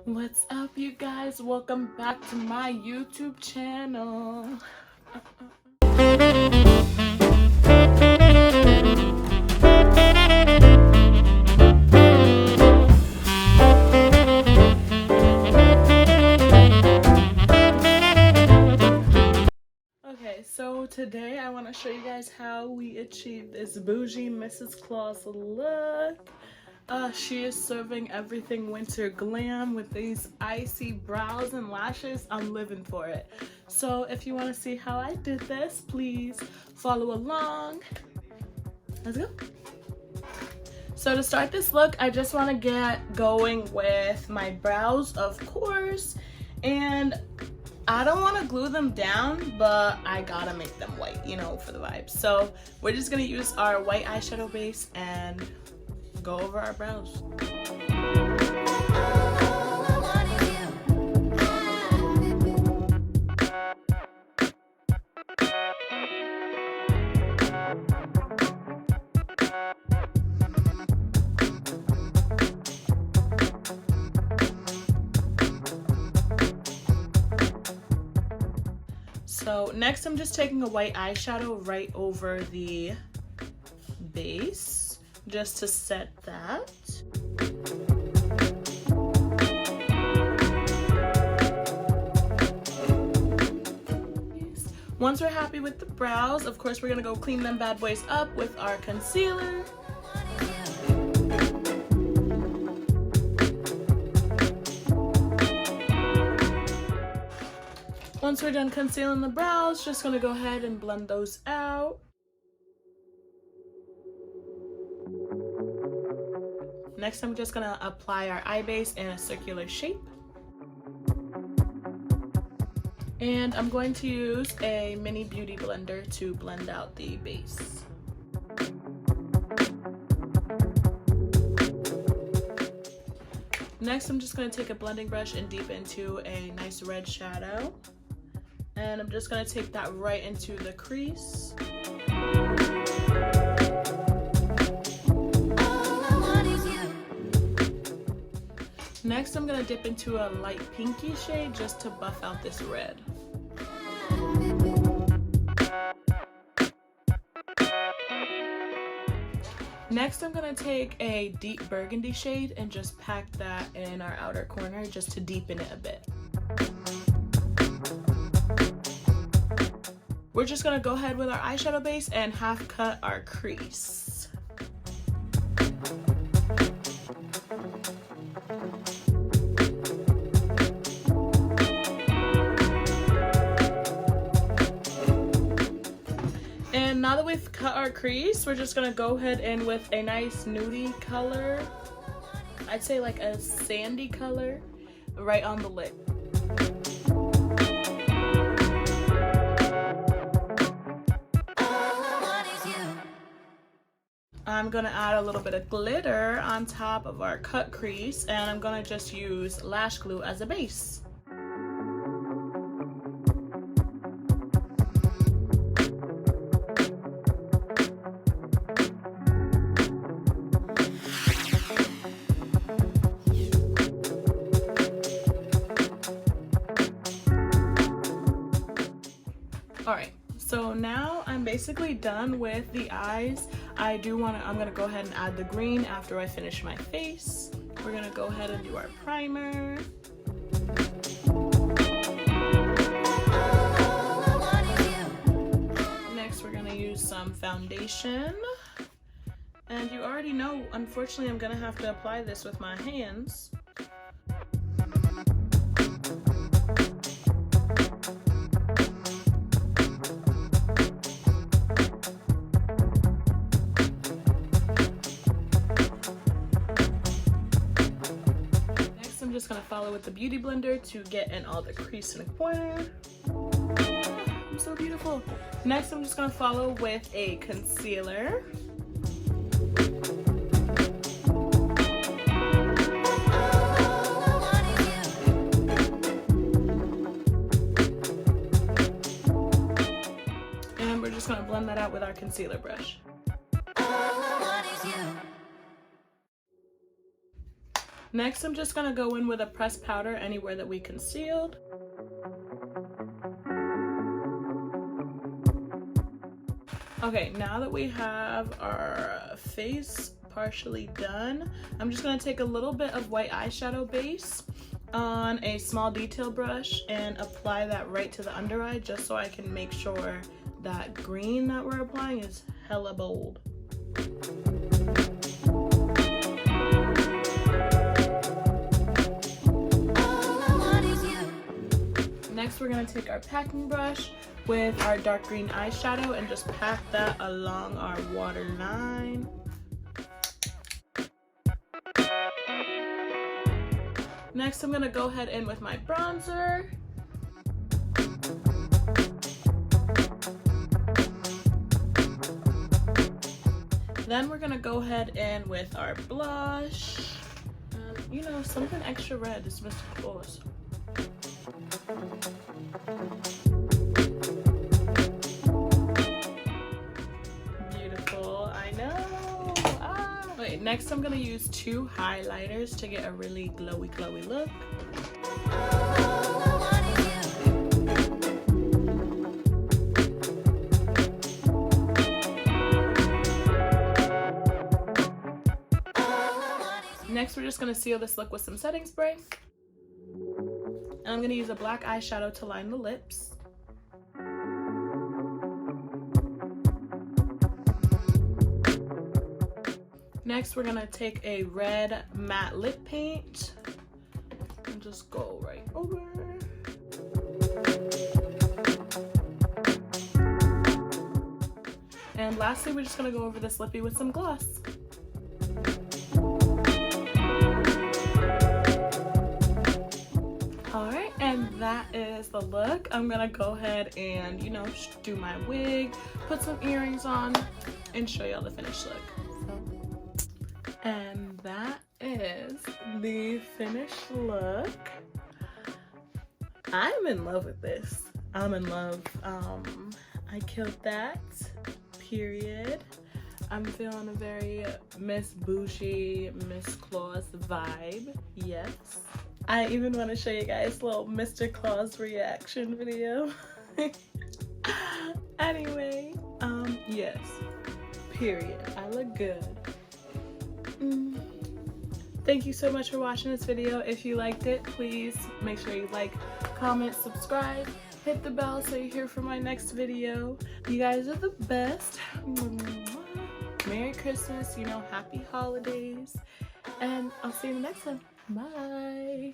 What's up, you guys? Welcome back to my YouTube channel. Okay, so today I want to show you guys how we achieve this bougie Mrs. Claus look. She is serving everything winter glam with these icy brows and lashes. I'm living for it. So if you want to see how I did this, please follow along. Let's go. So to start this look, I just want to get going with my brows, of course, and I don't want to glue them down, but I gotta make them white, you know, for the vibe. So we're just gonna use our white eyeshadow base and go over our brows. So next I'm just taking a white eyeshadow right over the base just to set that. Once we're happy with the brows, of course we're gonna go clean them bad boys up with our concealer. Once we're done concealing the brows, just gonna go ahead and blend those out. Next, I'm just gonna apply our eye base in a circular shape. And I'm going to use a mini beauty blender to blend out the base. Next, I'm just gonna take a blending brush and deep into a nice red shadow. And I'm just gonna take that right into the crease. Next, I'm gonna dip into a light pinky shade just to buff out this red. Next, I'm gonna take a deep burgundy shade and just pack that in our outer corner just to deepen it a bit. We're just gonna go ahead with our eyeshadow base and half cut our crease. And now that we've cut our crease, we're just gonna go ahead and with a nice nudie color, I'd say like a sandy color, right on the lip. I'm gonna add a little bit of glitter on top of our cut crease, and I'm gonna just use lash glue as a base. Alright, so now I'm basically done with the eyes. I'm gonna go ahead and add the green after I finish my face. We're gonna go ahead and do our primer. Next, we're gonna use some foundation. And you already know, unfortunately, I'm gonna have to apply this with my hands. I'm just gonna follow with the beauty blender to get in all the crease in the corner. I'm so beautiful. Next, I'm just gonna follow with a concealer. And we're just gonna blend that out with our concealer brush. Next, I'm just gonna go in with a pressed powder anywhere that we concealed. Okay, now that we have our face partially done, I'm just gonna take a little bit of white eyeshadow base on a small detail brush and apply that right to the under eye, just so I can make sure that green that we're applying is hella bold. Next, we're gonna take our packing brush with our dark green eyeshadow and just pack that along our waterline. Next, I'm gonna go ahead in with my bronzer. Then we're gonna go ahead in with our blush. You know, something extra red is Mr. Ploise. Beautiful, I know. Okay, next I'm gonna use two highlighters to get a really glowy look. Next, we're just gonna seal this look with some setting spray. And I'm gonna use a black eyeshadow to line the lips. Next, we're gonna take a red matte lip paint and just go right over. And lastly, we're just gonna go over this lippy with some gloss. Alright, and that is the look. I'm gonna go ahead and, you know, do my wig, put some earrings on, and show y'all the finished look. And that is the finished look. I'm in love with this. I'm in love. I killed that, period. I'm feeling a very Miss Boujée, Miss Claus vibe, yes. I even want to show you guys a little Mr. Claus reaction video. Anyway, yes, period. I look good. Thank you so much for watching this video. If you liked it, please make sure you like, comment, subscribe, hit the bell so you hear from my next video. You guys are the best. Merry Christmas, you know, happy holidays, and I'll see you in the next one. Bye.